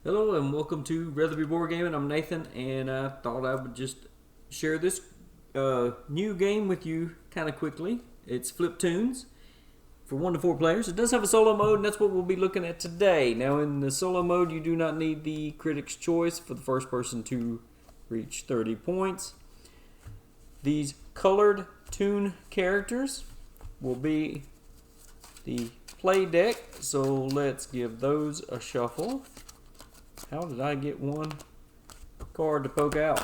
Hello and welcome to Rather Be Board Gaming. I'm Nathan, and I thought I would just share this new game with you kind of quickly. It's Fliptoons for 1 to 4 players. It does have a solo mode, and that's what we'll be looking at today. Now, in the solo mode, you do not need the Critic's Choice for the first person to reach 30 points. These colored toon characters will be the play deck, so let's give those a shuffle. How did I get one card to poke out?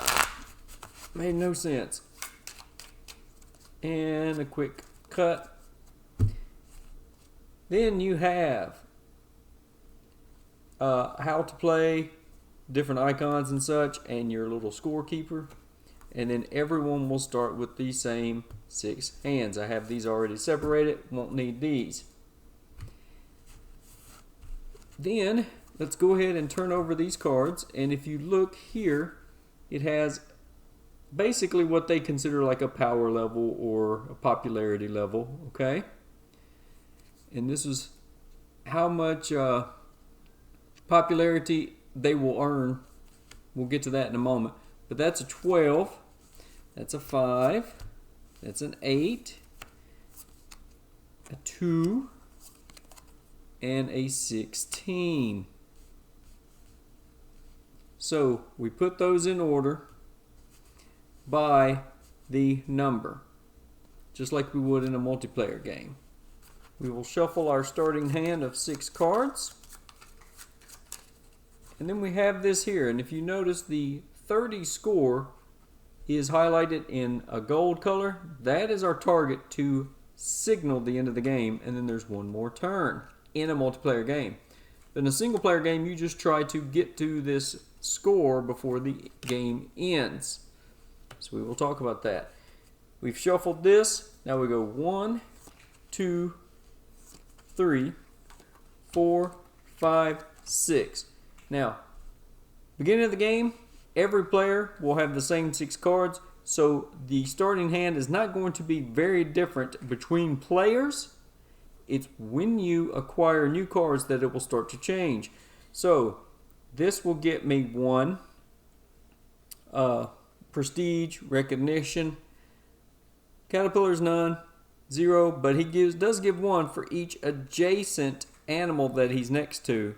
Made no sense. And a quick cut. Then you have how to play, different icons and such, and your little scorekeeper. And then everyone will start with the same 6 hands. I have these already separated, won't need these. Then let's go ahead and turn over these cards, and if you look here, it has basically what they consider like a power level or a popularity level, okay? And this is how much popularity they will earn. We'll get to that in a moment. But that's a 12, that's a 5, that's an 8, a 2, and a 16. So we put those in order by the number, just like we would in a multiplayer game. We will shuffle our starting hand of 6 cards. And then we have this here. And if you notice, the 30 score is highlighted in a gold color. That is our target to signal the end of the game. And then there's one more turn in a multiplayer game. But in a single player game, you just try to get to this score before the game ends. So we will talk about that. We've shuffled this. Now we go 1, 2, 3, 4, 5, 6. Now, beginning of the game, every player will have the same 6 cards. So the starting hand is not going to be very different between players. It's when you acquire new cards that it will start to change. So this will get me 1 prestige, recognition. Caterpillar's none, 0, but he does give 1 for each adjacent animal that he's next to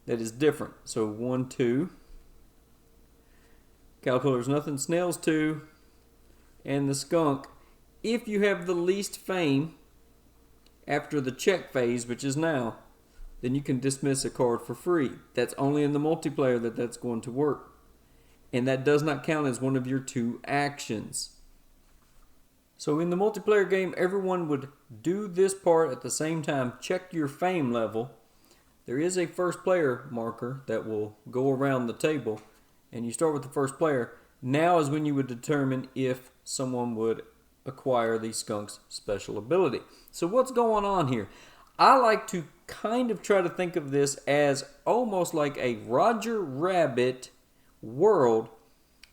that is different. So 1, 2. Caterpillar's nothing, snail's 2, and the skunk. If you have the least fame after the check phase, which is now, then you can dismiss a card for free. That's only in the multiplayer that's going to work. And that does not count as one of your 2 actions. So in the multiplayer game, everyone would do this part at the same time. Check your fame level. There is a first player marker that will go around the table. And you start with the first player. Now is when you would determine if someone would acquire the skunk's special ability. So what's going on here? I like to kind of try to think of this as almost like a Roger Rabbit world,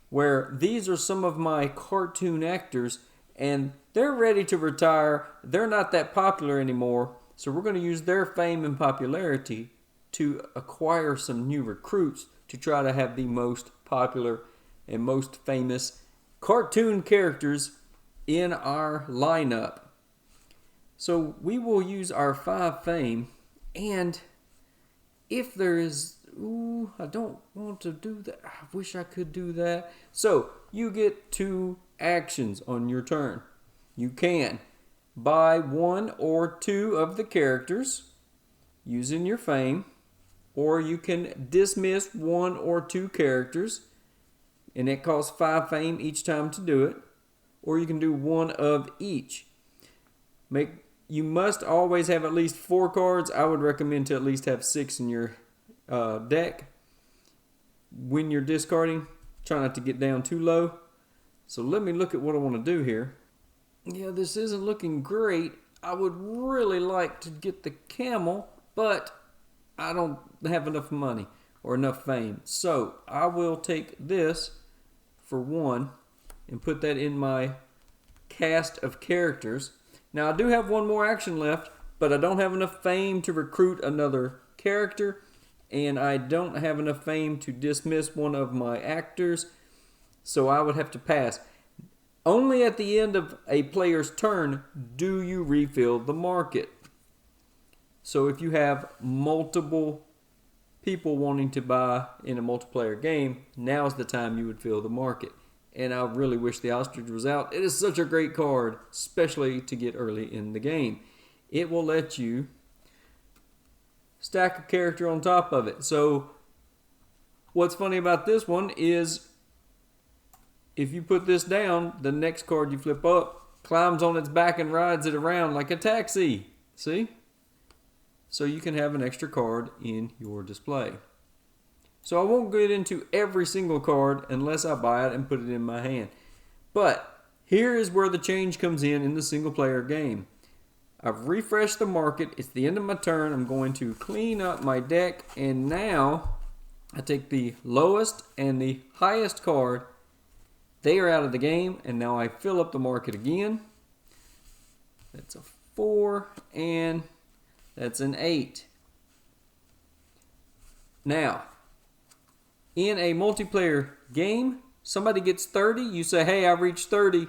where these are some of my cartoon actors and they're ready to retire. They're not that popular anymore, so we're going to use their fame and popularity to acquire some new recruits to try to have the most popular and most famous cartoon characters in our lineup. So we will use our 5 fame, and if there is, I don't want to do that. I wish I could do that. So you get 2 actions on your turn. You can buy 1 or 2 of the characters using your fame, or you can dismiss 1 or 2 characters, and it costs 5 fame each time to do it, or you can do 1 of each. You must always have at least 4 cards. I would recommend to at least have 6 in your deck. When you're discarding, try not to get down too low. So let me look at what I want to do here. Yeah, this isn't looking great. I would really like to get the camel, but I don't have enough money or enough fame. So I will take this for 1 and put that in my cast of characters. Now I do have 1 more action left, but I don't have enough fame to recruit another character. and I don't have enough fame to dismiss one of my actors, so I would have to pass. Only at the end of a player's turn do you refill the market. So if you have multiple people wanting to buy in a multiplayer game, now's the time you would fill the market. And I really wish the ostrich was out. It is such a great card, especially to get early in the game. It will let you stack a character on top of it. So what's funny about this one is if you put this down, the next card you flip up climbs on its back and rides it around like a taxi. See? So you can have an extra card in your display. So I won't get into every single card unless I buy it and put it in my hand. But here is where the change comes in the single player game. I've refreshed the market. It's the end of my turn. I'm going to clean up my deck, and now I take the lowest and the highest card. They are out of the game, and now I fill up the market again. That's a 4, and that's an 8. Now, in a multiplayer game, somebody gets 30. You say, hey, I reached 30.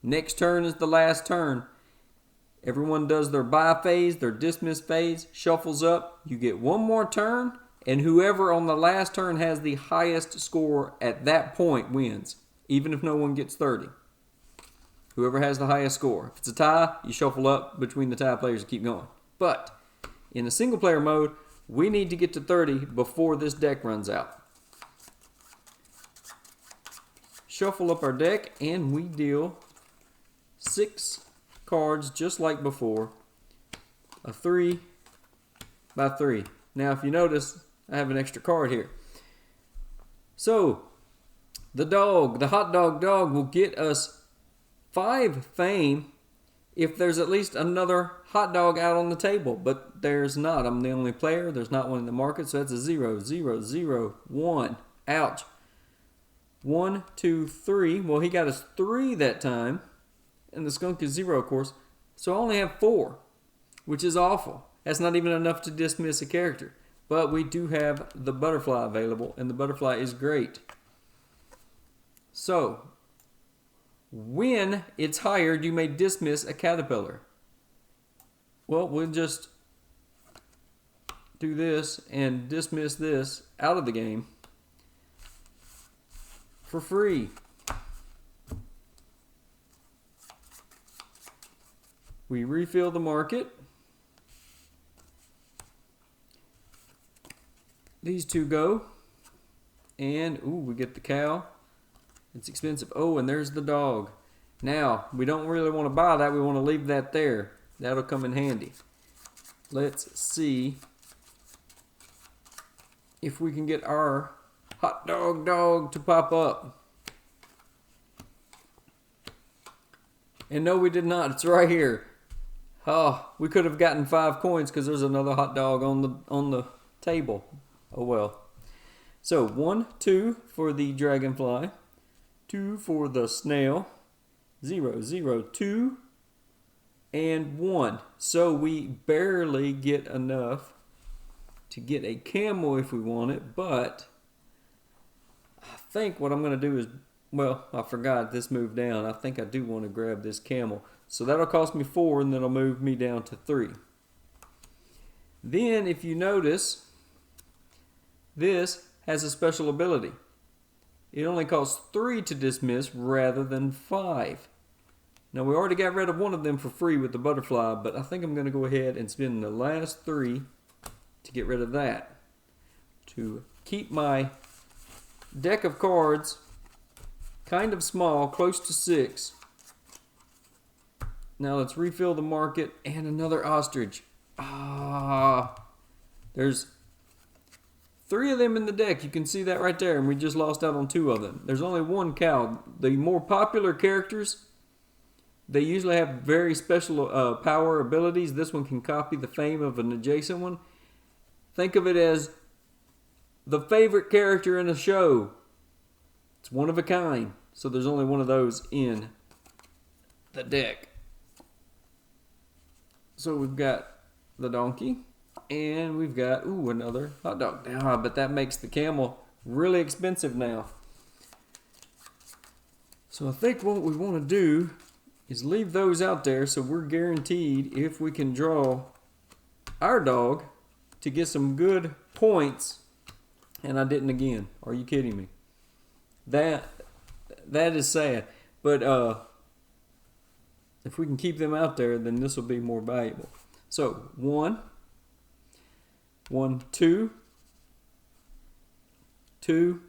Next turn is the last turn. Everyone does their buy phase, their dismiss phase, shuffles up. You get one more turn, and whoever on the last turn has the highest score at that point wins, even if no one gets 30. Whoever has the highest score. If it's a tie, you shuffle up between the tie players and keep going. But in the single player mode, we need to get to 30 before this deck runs out. Shuffle up our deck, and we deal 6 cards just like before. A 3 by 3. Now if you notice, I have an extra card here. So the hot dog will get us 5 fame if there's at least another hot dog out on the table. But there's not. I'm the only player. There's not one in the market. So that's a 0, 0, 0, 1. Ouch. 1, 2, 3. Well, he got us 3 that time. And the skunk is 0, of course. So I only have 4, which is awful. That's not even enough to dismiss a character. But we do have the butterfly available, and the butterfly is great. So, when it's hired, you may dismiss a caterpillar. Well, we'll just do this and dismiss this out of the game for free. We refill the market. These 2 go. And, ooh, we get the cow. It's expensive. Oh, and there's the dog. Now, we don't really want to buy that. We want to leave that there. That'll come in handy. Let's see if we can get our hot dog to pop up. And no, we did not. It's right here. Oh, we could have gotten 5 coins because there's another hot dog on the table. Oh well. So 1, 2 for the dragonfly, 2 for the snail, 0, 0, 2, and 1. So we barely get enough to get a camel if we want it, but I think what I'm going to do is, well, I forgot this moved down. I think I do want to grab this camel. So that'll cost me 4, and then it'll move me down to 3. Then, if you notice, this has a special ability. It only costs 3 to dismiss rather than 5. Now, we already got rid of one of them for free with the butterfly, but I think I'm going to go ahead and spend the last 3 to get rid of that. To keep my deck of cards kind of small, close to 6. Now let's refill the market, and another ostrich. There's 3 of them in the deck. You can see that right there, and we just lost out on 2 of them. There's only 1 cow. The more popular characters, they usually have very special power abilities. This one can copy the fame of an adjacent one. Think of it as the favorite character in a show. It's one of a kind. So there's only one of those in the deck. So we've got the donkey, And we've got, ooh, another hot dog. Ah, but that makes the camel really expensive now. So I think what we want to do is leave those out there so we're guaranteed if we can draw our dog to get some good points. And I didn't again. Are you kidding me? That is sad. But if we can keep them out there, then this will be more valuable. So 1, 1, 2, 2,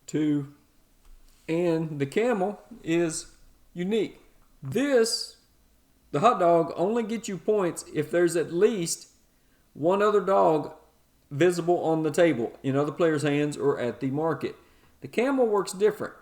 2, and the camel is unique. The hot dog only gets you points if there's at least one other dog visible on the table, in other players' hands, or at the market. The camel works different.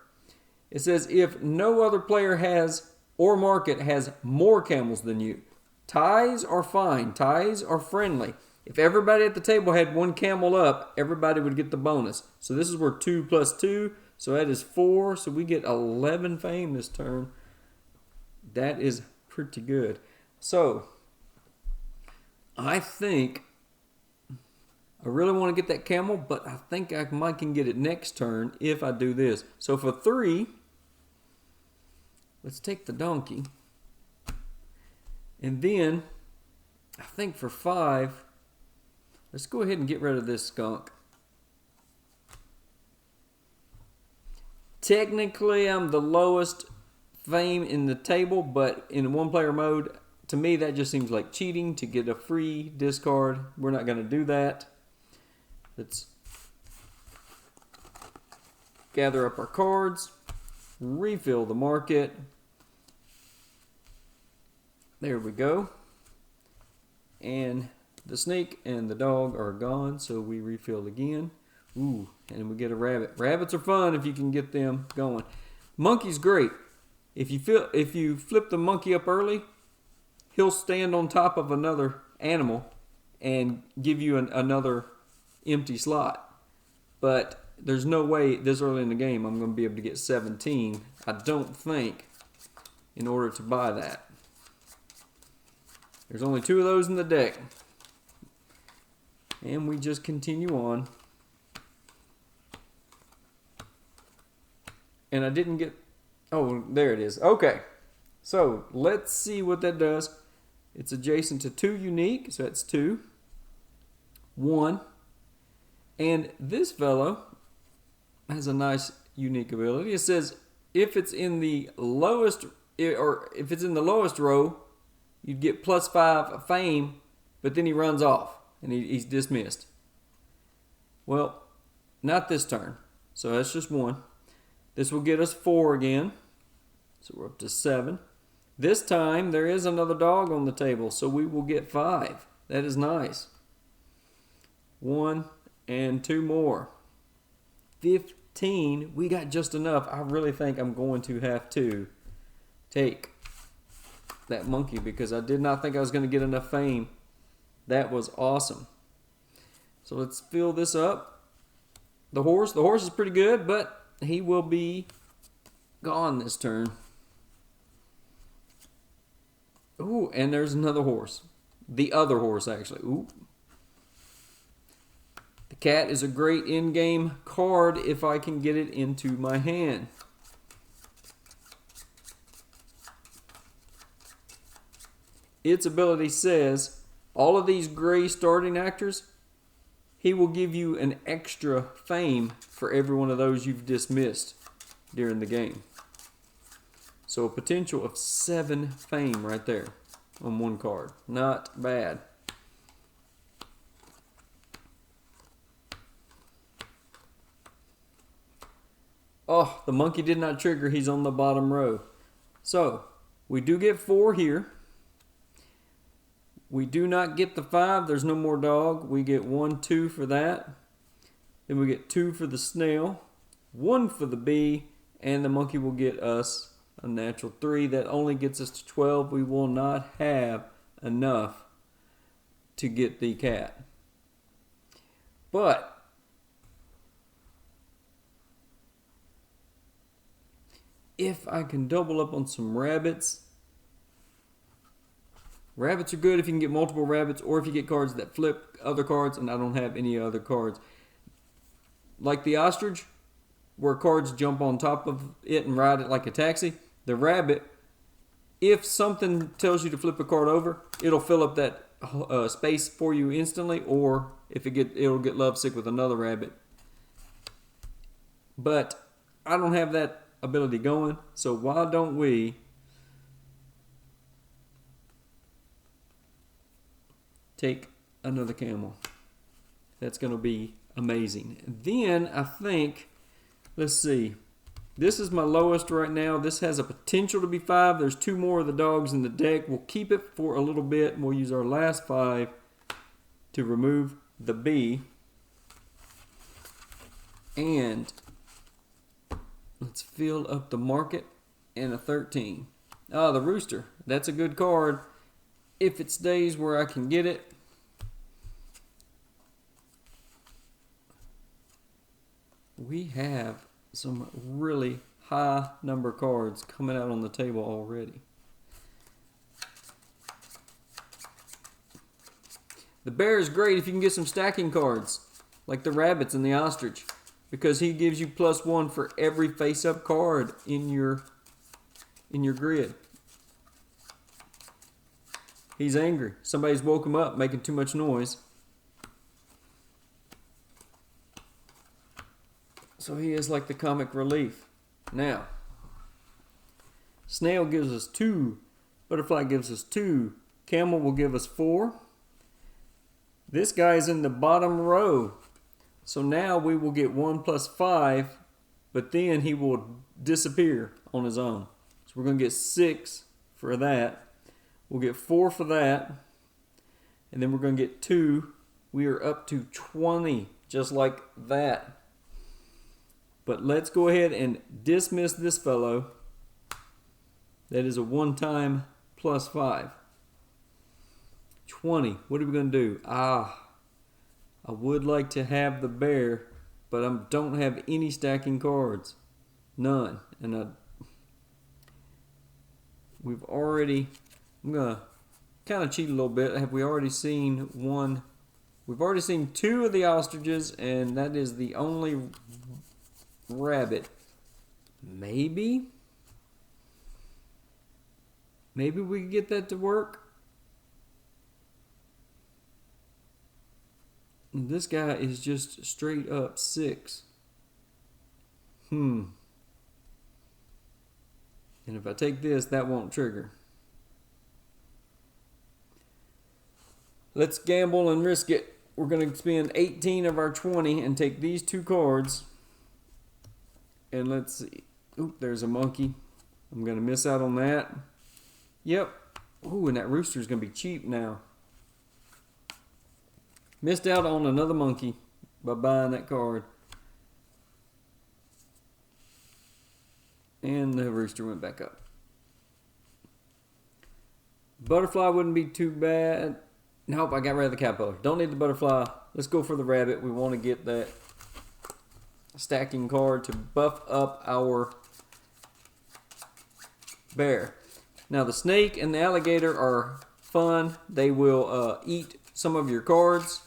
It says if no other player has or market has more camels than you. Ties are fine. Ties are friendly. If everybody at the table had one camel up, everybody would get the bonus. So this is where 2 plus 2, so that is 4. So we get 11 fame this turn. That is pretty good. So I think I really want to get that camel, but I think I might can get it next turn if I do this. So for 3, let's take the donkey. And then I think for 5, let's go ahead and get rid of this skunk. Technically, I'm the lowest fame in the table, but in one-player mode, to me, that just seems like cheating to get a free discard. We're not going to do that. Let's gather up our cards, refill the market. There we go. And the snake and the dog are gone, so we refill again. Ooh, and we get a rabbit. Rabbits are fun if you can get them going. Monkey's great. If you flip the monkey up early, he'll stand on top of another animal and give you another empty slot. But there's no way this early in the game I'm going to be able to get 17, I don't think, in order to buy that. There's only 2 of those in the deck. And we just continue on. And I didn't get... Oh, there it is. Okay. So, let's see what that does. It's adjacent to 2 unique, so that's 2. 1. And this fellow has a nice unique ability. It says if it's in the lowest row, you'd get plus 5 fame, but then he runs off and he's dismissed. Well, not this turn. So that's just 1. This will get us 4 again. So we're up to 7. This time there is another dog on the table, so we will get 5. That is nice. 1 and 2 more. 15. We got just enough. I really think I'm going to have to take that monkey because I did not think I was going to get enough fame. That was awesome. So let's fill this up. The horse is pretty good, but he will be gone this turn. Ooh, and there's another horse. The other horse, actually. Ooh. The cat is a great in-game card if I can get it into my hand. Its ability says, all of these gray starting actors, he will give you an extra fame for every one of those you've dismissed during the game. So a potential of 7 fame right there on one card. Not bad. Oh, the monkey did not trigger. He's on the bottom row. So, we do get 4 here. We do not get the 5. There's no more dog. We get 1, 2 for that. Then we get 2 for the snail, 1 for the bee, and the monkey will get us a natural 3. That only gets us to 12. We will not have enough to get the cat. But if I can double up on some rabbits, Rabbits are good if you can get multiple rabbits, or if you get cards that flip other cards, and I don't have any other cards. Like the ostrich, where cards jump on top of it and ride it like a taxi. The rabbit, if something tells you to flip a card over, it'll fill up that space for you instantly, or if it'll get lovesick with another rabbit. But I don't have that ability going, so why don't we take another camel? That's going to be amazing. Then I think, let's see, this is my lowest right now. This has a potential to be 5. There's 2 more of the dogs in the deck. We'll keep it for a little bit, and we'll use our last 5 to remove the B. And let's fill up the market, and a 13. Ah, the rooster. That's a good card if it stays where I can get it. We have some really high number cards coming out on the table already. The bear is great if you can get some stacking cards, like the rabbits and the ostrich, because he gives you +1 for every face-up card in your grid. He's angry. Somebody's woke him up, making too much noise. So he is like the comic relief. Now, snail gives us 2. Butterfly gives us 2. Camel will give us 4. This guy is in the bottom row. So now we will get 1 + 5, but then he will disappear on his own. So we're going to get 6 for that. We'll get 4 for that. And then we're going to get 2. We are up to 20, just like that. But let's go ahead and dismiss this fellow. That is a one-time +5. 20. What are we going to do? I would like to have the bear, but I don't have any stacking cards. None. And I'm going to kind of cheat a little bit. Have we already seen one? We've already seen 2 of the ostriches, and that is the only rabbit. Maybe we can get that to work. This guy is just straight up 6. And if I take this, that won't trigger. Let's gamble and risk it. We're going to spend 18 of our 20 and take these 2 cards. And let's see. Oop, there's a monkey. I'm going to miss out on that. Yep. Ooh, and that rooster's going to be cheap now. Missed out on another monkey by buying that card. And the rooster went back up. Butterfly wouldn't be too bad. Nope, I got rid of the caterpillar. Don't need the butterfly. Let's go for the rabbit. We want to get that stacking card to buff up our bear. Now the snake and the alligator are fun. They will eat some of your cards,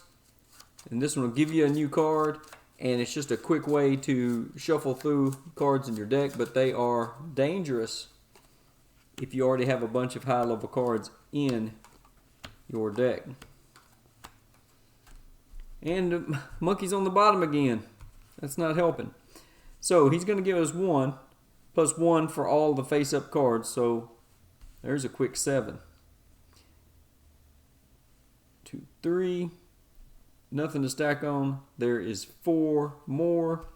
and this one will give you a new card, and it's just a quick way to shuffle through cards in your deck, but they are dangerous if you already have a bunch of high level cards in your deck. And the monkey's on the bottom again. That's not helping. So he's going to give us 1 + 1 for all the face-up cards. So there's a quick 7. 2, 3. Nothing to stack on. There is 4 more.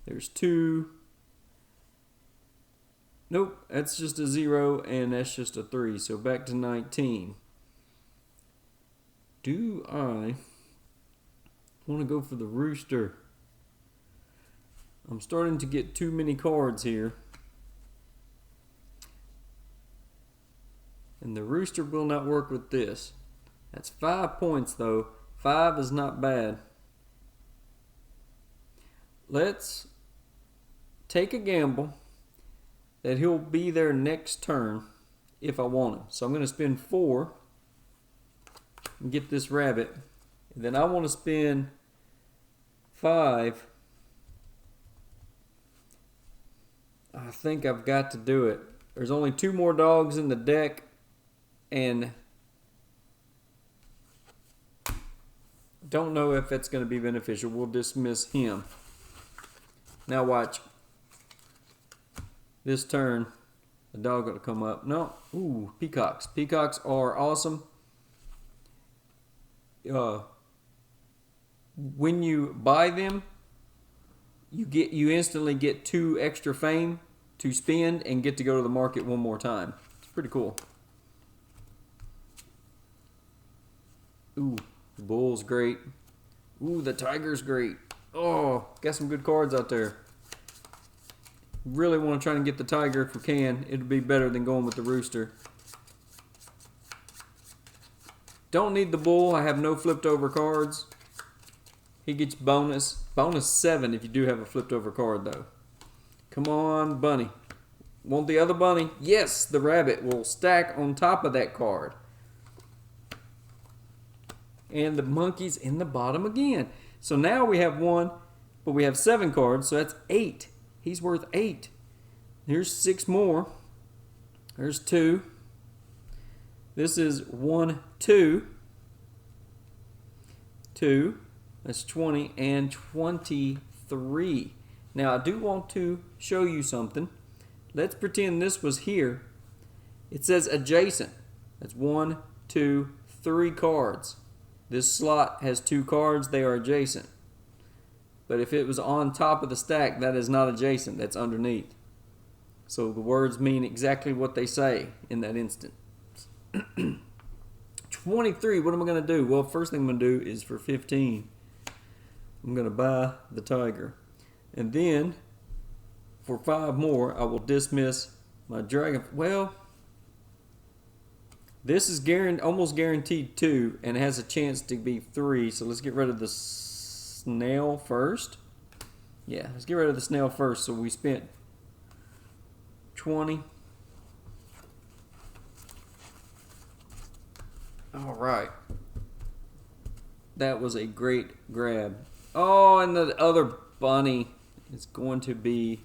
There's 2. Nope, that's just a 0, and that's just a 3. So back to 19. Do I want to go for the rooster? I'm starting to get too many cards here. And the rooster will not work with this. That's 5 points though. 5 is not bad. Let's take a gamble that he'll be there next turn if I want him. So I'm going to spend 4 and get this rabbit. And then I want to spend 5. I think I've got to do it. There's only 2 more dogs in the deck, and don't know if that's going to be beneficial. We'll dismiss him. Now watch. This turn, a dog going to come up. No. Ooh, peacocks. Peacocks are awesome. When you buy them, you instantly get 2 extra fame to spend and get to go to the market one more time. It's pretty cool. Ooh, the bull's great. Ooh, the tiger's great. Oh, got some good cards out there. Really want to try and get the tiger if we can. It'd be better than going with the rooster. Don't need the bull. I have no flipped over cards. He gets bonus. Bonus 7 if you do have a flipped over card though. Come on, bunny. Want the other bunny? Yes, the rabbit will stack on top of that card. And the monkey's in the bottom again. So now we have 1, but we have 7 cards, so that's 8. He's worth 8. Here's 6 more. There's 2. This is 1, 2. 2. That's 20 and 23. Now I do want to show you something. Let's pretend this was here. It says adjacent. That's 1, 2, 3 cards. This slot has 2 cards. They are adjacent. But if it was on top of the stack, that is not adjacent. That's underneath. So the words mean exactly what they say in that instant. 23, what am I going to do? Well, first thing I'm going to do is for 15, I'm going to buy the tiger. And then, for 5 more, I will dismiss my dragon. Well, this is almost guaranteed 2, and it has a chance to be 3. So let's get rid of the snail first. Yeah, let's get rid of the snail first. So we spent 20. All right. That was a great grab. Oh, and the other bunny is going to be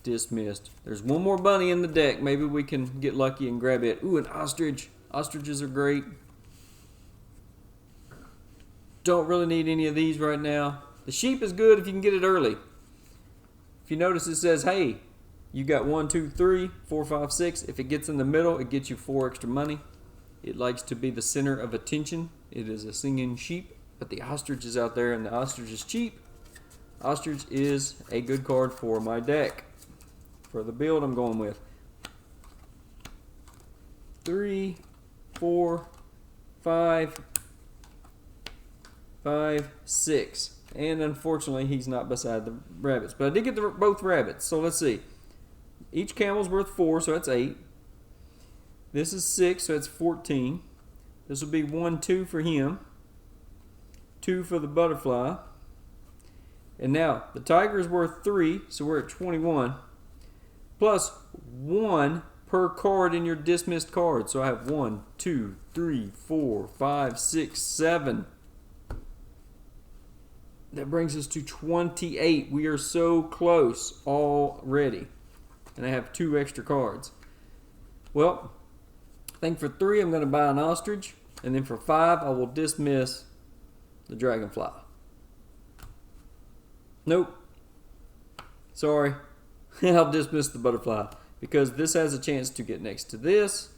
dismissed. There's 1 more bunny in the deck. Maybe we can get lucky and grab it. Ooh, an ostrich. Ostriches are great. Don't really need any of these right now. The sheep is good if you can get it early. If you notice, it says, hey, you got 1, 2, 3, 4, 5, 6. If it gets in the middle, it gets you 4 extra money. It likes to be the center of attention. It is a singing sheep, but the ostrich is out there, and the ostrich is cheap. Ostrich is a good card for my deck, for the build I'm going with. 3, 4, 5, 6. And unfortunately, he's not beside the rabbits. But I did get both rabbits, so let's see. Each camel's worth 4, so that's 8. This is 6, so that's 14. This will be 1, 2 for him. 2 for the butterfly. And now, the tiger is worth 3, so we're at 21. Plus 1 per card in your dismissed card. So I have 1, 2, 3, 4, 5, 6, 7. That brings us to 28. We are so close already. And I have 2 extra cards. Well, I think for 3 I'm going to buy an ostrich. And then for 5 I will dismiss the dragonfly. Nope. Sorry. I'll dismiss the butterfly. Because this has a chance to get next to this.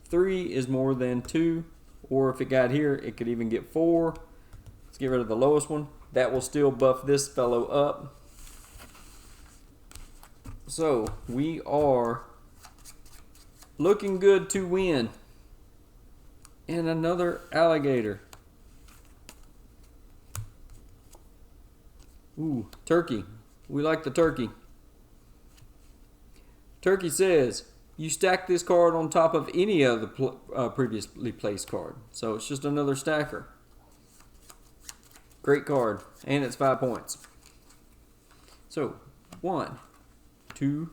3 is more than 2. Or if it got here, it could even get 4. Let's get rid of the lowest one. That will still buff this fellow up. So, we are looking good to win. And another alligator. Ooh, turkey. We like the turkey. Turkey says, you stack this card on top of any other previously placed card. So it's just another stacker. Great card. And it's 5 points. So, 1, 2,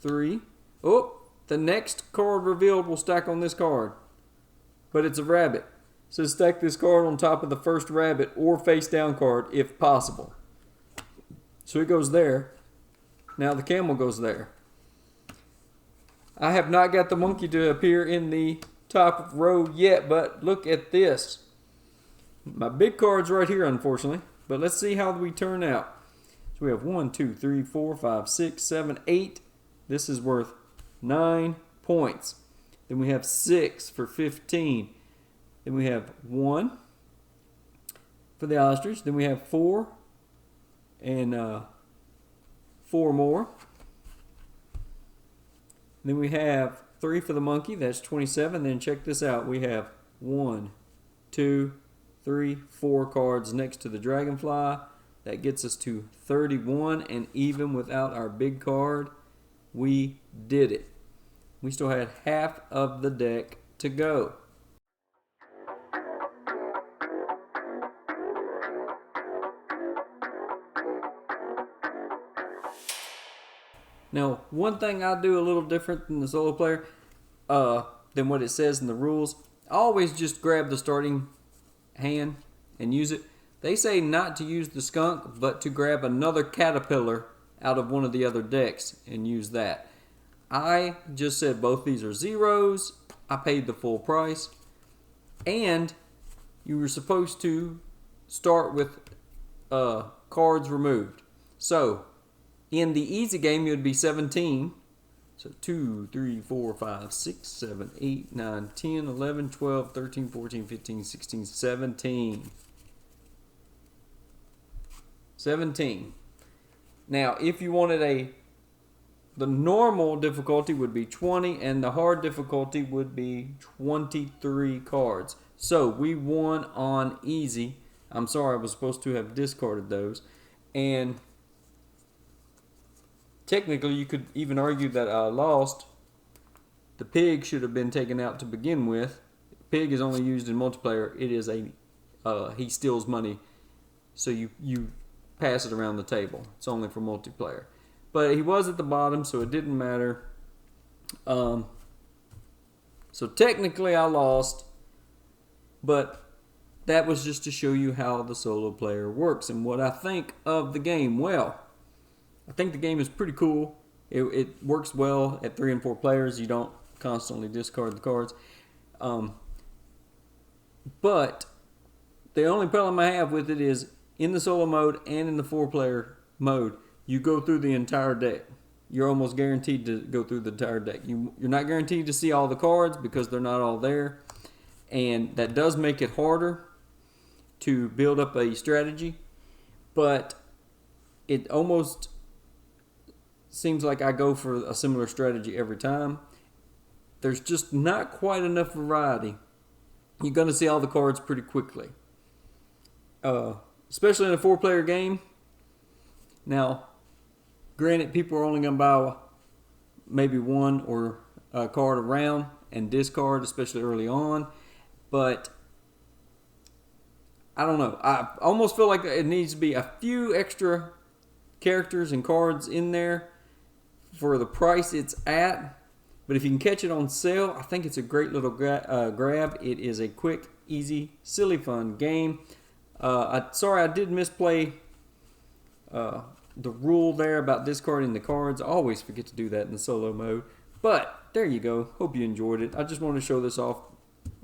3. Oh, the next card revealed will stack on this card. But it's a rabbit. So stack this card on top of the first rabbit or face down card if possible. So it goes there. Now the camel goes there. I have not got the monkey to appear in the top row yet, but look at this. My big card's right here, unfortunately. But let's see how we turn out. So we have 1, 2, 3, 4, 5, 6, 7, 8. This is worth 9 points. Then we have 6 for 15. Then we have 1 for the ostrich. Then we have 4 and 4 more. Then we have 3 for the monkey. That's 27. Then check this out. We have 1, 2, 3, 4 cards next to the dragonfly. That gets us to 31. And even without our big card, we did it. We still had half of the deck to go. Now, one thing I do a little different than the solo player, than what it says in the rules, I always just grab the starting hand and use it. They say not to use the skunk, but to grab another caterpillar out of one of the other decks and use that. I just said both these are zeros. I paid the full price. And you were supposed to start with cards removed. So, in the easy game, it would be 17. So 2, 3, 4, 5, 6, 7, 8, 9, 10, 11, 12, 13, 14, 15, 16, 17. 17. Now, if you wanted the normal difficulty would be 20, and the hard difficulty would be 23 cards. So, we won on easy. I'm sorry, I was supposed to have discarded those. And technically, you could even argue that I lost. The pig should have been taken out to begin with. Pig is only used in multiplayer. It is he steals money, so you pass it around the table. It's only for multiplayer. But he was at the bottom, so it didn't matter. So technically, I lost, but that was just to show you how the solo player works and what I think of the game. Well, I think the game is pretty cool. It works well at 3 and 4 players. You don't constantly discard the cards. But the only problem I have with it is in the solo mode and in the 4-player mode, you go through the entire deck. You're almost guaranteed to go through the entire deck. You're not guaranteed to see all the cards because they're not all there. And that does make it harder to build up a strategy. But it almost seems like I go for a similar strategy every time. There's just not quite enough variety. You're going to see all the cards pretty quickly. Especially in a 4-player game. Now, granted, people are only going to buy maybe one or a card a round and discard, especially early on. But I don't know. I almost feel like it needs to be a few extra characters and cards in there for the price it's at. But if you can catch it on sale, I think it's a great little grab. It is a quick, easy, silly, fun game. Sorry, I did misplay the rule there about discarding the cards. I always forget to do that in the solo mode. But there you go. Hope you enjoyed it. I just wanted to show this off.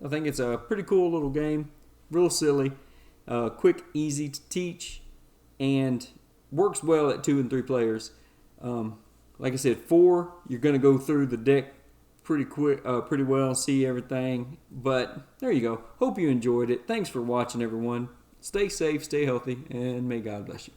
I think it's a pretty cool little game. Real silly. Quick, easy to teach. And works well at 2 and 3 players. Like I said, 4, you're going to go through the deck pretty quick, pretty well, see everything. But there you go. Hope you enjoyed it. Thanks for watching, everyone. Stay safe, stay healthy, and may God bless you.